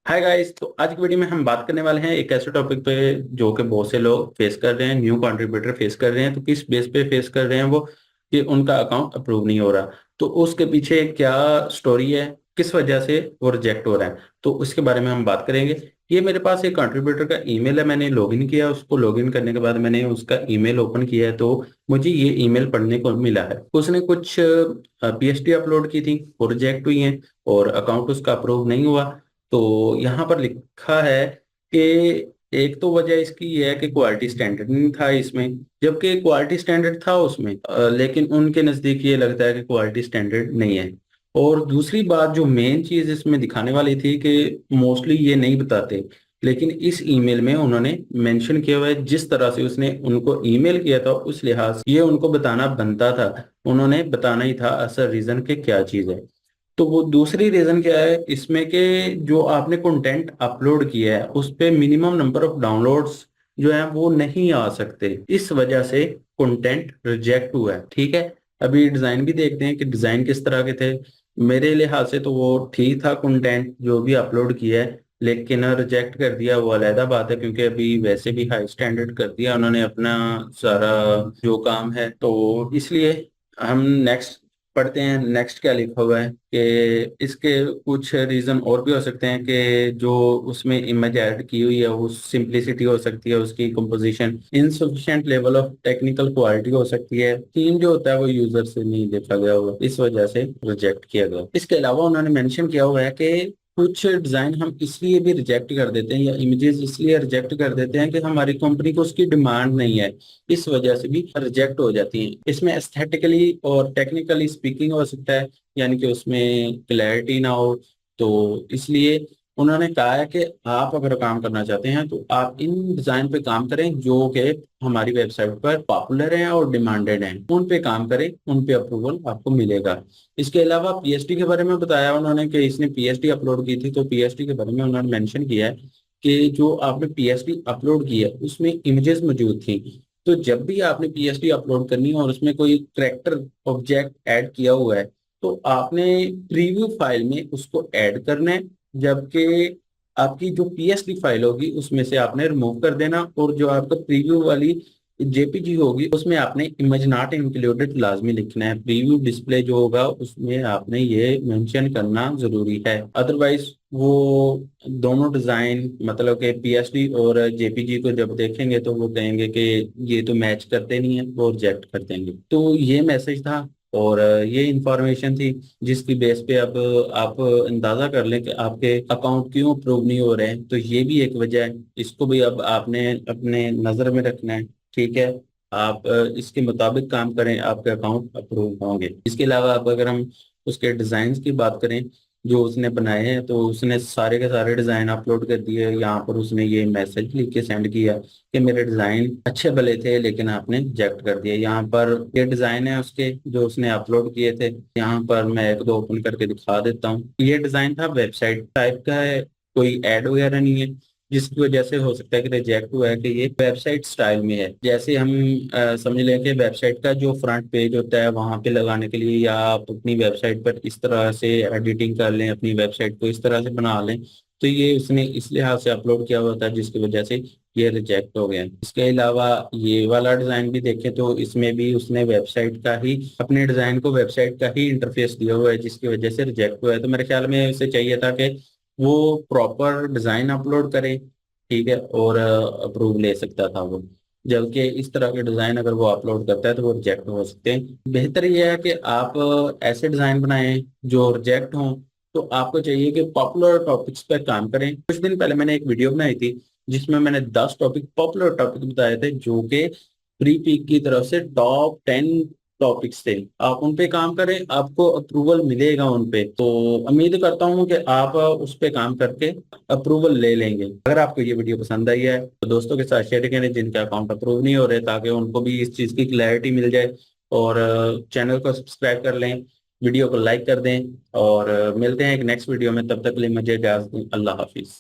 Hi guys. तो आज की वीडियो में हम बात करने वाले हैं एक ऐसे टॉपिक पे जो कि बहुत से लोग फेस कर रहे हैं, न्यू कंट्रीब्यूटर फेस कर रहे हैं। तो किस बेस पे फेस कर रहे हैं वो, कि उनका अकाउंट अप्रूव नहीं हो रहा। तो उसके पीछे क्या स्टोरी है, किस वजह से वो रिजेक्ट हो रहा है, तो उसके बारे में हम बात करेंगे। ये मेरे पास एक कंट्रीब्यूटर का ईमेल है, मैंने लॉगिन किया। उसको लॉगिन करने के बाद मैंने उसका ईमेल ओपन किया है, तो मुझे ये ईमेल पढ़ने को मिला है। उसने कुछ पीएचडी अपलोड की थी, वो रिजेक्ट हुई है और अकाउंट उसका अप्रूव नहीं हुआ। तो यहाँ पर लिखा है कि एक तो वजह इसकी ये है कि क्वालिटी स्टैंडर्ड नहीं था इसमें, जबकि क्वालिटी स्टैंडर्ड था उसमें, लेकिन उनके नज़दीक ये लगता है कि क्वालिटी स्टैंडर्ड नहीं है। और दूसरी बात जो मेन चीज़ इसमें दिखाने वाली थी कि मोस्टली ये नहीं बताते, लेकिन इस ईमेल में उन्होंने मेंशन किया हुआ है। जिस तरह से उसने उनको ईमेल किया था उस लिहाज से ये उनको बताना बनता था, उन्होंने बताना ही था असल रीज़न के क्या चीज़ है। तो वो दूसरी रीजन क्या है इसमें कि जो आपने कंटेंट अपलोड किया है उस पे मिनिमम नंबर ऑफ डाउनलोड्स जो है वो नहीं आ सकते, इस वजह से कंटेंट रिजेक्ट हुआ है। ठीक है, अभी डिजाइन भी देखते हैं कि डिजाइन किस तरह के थे। मेरे लिहाज से तो वो ठीक था कंटेंट जो भी अपलोड किया है, लेकिन रिजेक्ट कर दिया वो अलहदा बात है, क्योंकि अभी वैसे भी हाई स्टैंडर्ड कर दिया उन्होंने अपना सारा जो काम है। तो इसलिए हम नेक्स्ट पढ़ते हैं नेक्स्ट क्या लिखा हुआ है कि इसके कुछ रीजन और भी हो सकते हैं कि जो उसमें इमेज ऐड की हुई है वो सिंपलिसिटी हो सकती है, उसकी composition insufficient level of technical quality हो सकती है, थीम जो होता है वो यूजर से नहीं देखा गया हुआ, इस वजह से रिजेक्ट किया गया। इसके अलावा उन्होंने मेंशन किया हुआ है कि कुछ डिजाइन हम इसलिए भी रिजेक्ट कर देते हैं या इमेजेस इसलिए रिजेक्ट कर देते हैं कि हमारी कंपनी को उसकी डिमांड नहीं है, इस वजह से भी रिजेक्ट हो जाती हैं। इसमें एस्थेटिकली और टेक्निकली स्पीकिंग हो सकता है, यानी कि उसमें क्लैरिटी ना हो। तो इसलिए उन्होंने कहा है कि आप अगर काम करना चाहते हैं तो आप इन डिजाइन पे काम करें जो कि हमारी वेबसाइट पर पॉपुलर हैं और डिमांडेड हैं, उन पे काम करें, उन पे अप्रूवल आपको मिलेगा। इसके अलावा पीएचडी के बारे में बताया उन्होंने कि इसने पीएचडी अपलोड की थी, तो पीएचडी के बारे में उन्होंने मेंशन किया है कि जो आपने पीएचडी अपलोड की है उसमें इमेजेस मौजूद थी। तो जब भी आपने पीएचडी अपलोड करनी है और उसमें कोई करैक्टर ऑब्जेक्ट ऐड किया हुआ है, तो आपने प्रीव्यू फाइल में उसको ऐड करना है, जबकि आपकी जो पीएचडी फाइल होगी उसमें से आपने रिमूव कर देना, और जो आपका प्रीव्यू वाली जेपीजी होगी उसमें आपने इमेज नॉट इंक्लूडेड लाजमी लिखना है। प्रीव्यू डिस्प्ले जो होगा उसमें आपने ये मेंशन करना जरूरी है, अदरवाइज वो दोनों डिजाइन मतलब कि पीएचडी और जेपीजी को जब देखेंगे तो वो कहेंगे कि ये तो मैच करते नहीं है, वो रिजेक्ट कर देंगे। तो ये मैसेज था और ये इंफॉर्मेशन थी जिसकी बेस पे अब आप अंदाजा कर लें कि आपके अकाउंट क्यों अप्रूव नहीं हो रहे हैं। तो ये भी एक वजह है, इसको भी अब आपने अपने नजर में रखना है। ठीक है, आप इसके मुताबिक काम करें, आपके अकाउंट अप्रूव होंगे। इसके अलावा अब अगर हम उसके डिजाइन की बात करें जो उसने बनाए हैं, तो उसने सारे के सारे डिजाइन अपलोड कर दिए। यहाँ पर उसने ये मैसेज लिख के सेंड किया कि मेरे डिजाइन अच्छे भले थे लेकिन आपने रिजेक्ट कर दिया। यहाँ पर ये डिजाइन है उसके जो उसने अपलोड किए थे, यहाँ पर मैं एक दो ओपन करके दिखा देता हूँ। ये डिजाइन था वेबसाइट टाइप का है, कोई एड वगैरह नहीं है, जिसकी वजह से हो सकता है कि रिजेक्ट हुआ है कि ये वेबसाइट स्टाइल में है। जैसे हम समझ लें कि वेबसाइट का जो फ्रंट पेज होता है वहां पे लगाने के लिए, या आप अपनी वेबसाइट पर इस तरह से एडिटिंग कर लें, अपनी वेबसाइट को इस तरह से बना लें, तो ये उसने इस लिहाज से अपलोड किया हुआ था जिसकी वजह से ये रिजेक्ट हो गया। इसके अलावा ये वाला डिजाइन भी देखें तो इसमें भी उसने वेबसाइट का ही, अपने डिजाइन को वेबसाइट का ही इंटरफेस दिया हुआ है जिसकी वजह से रिजेक्ट हुआ है। तो मेरे ख्याल में उसे चाहिए था कि वो प्रॉपर डिजाइन अपलोड करे, ठीक है, और अप्रूव ले सकता था वो। जबकि इस तरह के डिजाइन अगर वो अपलोड करता है तो वो रिजेक्ट हो सकते हैं। बेहतर ये है कि आप ऐसे डिजाइन बनाएं जो रिजेक्ट हों। तो आपको चाहिए कि पॉपुलर टॉपिक्स पे काम करें। कुछ दिन पहले मैंने एक वीडियो बनाई थी जिसमें मैंने 10 टॉपिक, पॉपुलर टॉपिक बताए थे जो कि प्री पीक की तरफ से टॉप 10 टॉपिक्स थे। आप उन पे काम करें, आपको अप्रूवल मिलेगा उन पे। तो उम्मीद करता हूँ कि आप उस पे काम करके अप्रूवल ले लेंगे। अगर आपको ये वीडियो पसंद आई है तो दोस्तों के साथ शेयर करें जिनके अकाउंट अप्रूव नहीं हो रहे, ताकि उनको भी इस चीज़ की क्लैरिटी मिल जाए। और चैनल को सब्सक्राइब कर लें, वीडियो को लाइक कर दें, और मिलते हैं एक नेक्स्ट वीडियो में। तब तक के लिए मुझे इजाज़त दें। अल्लाह हाफिज़।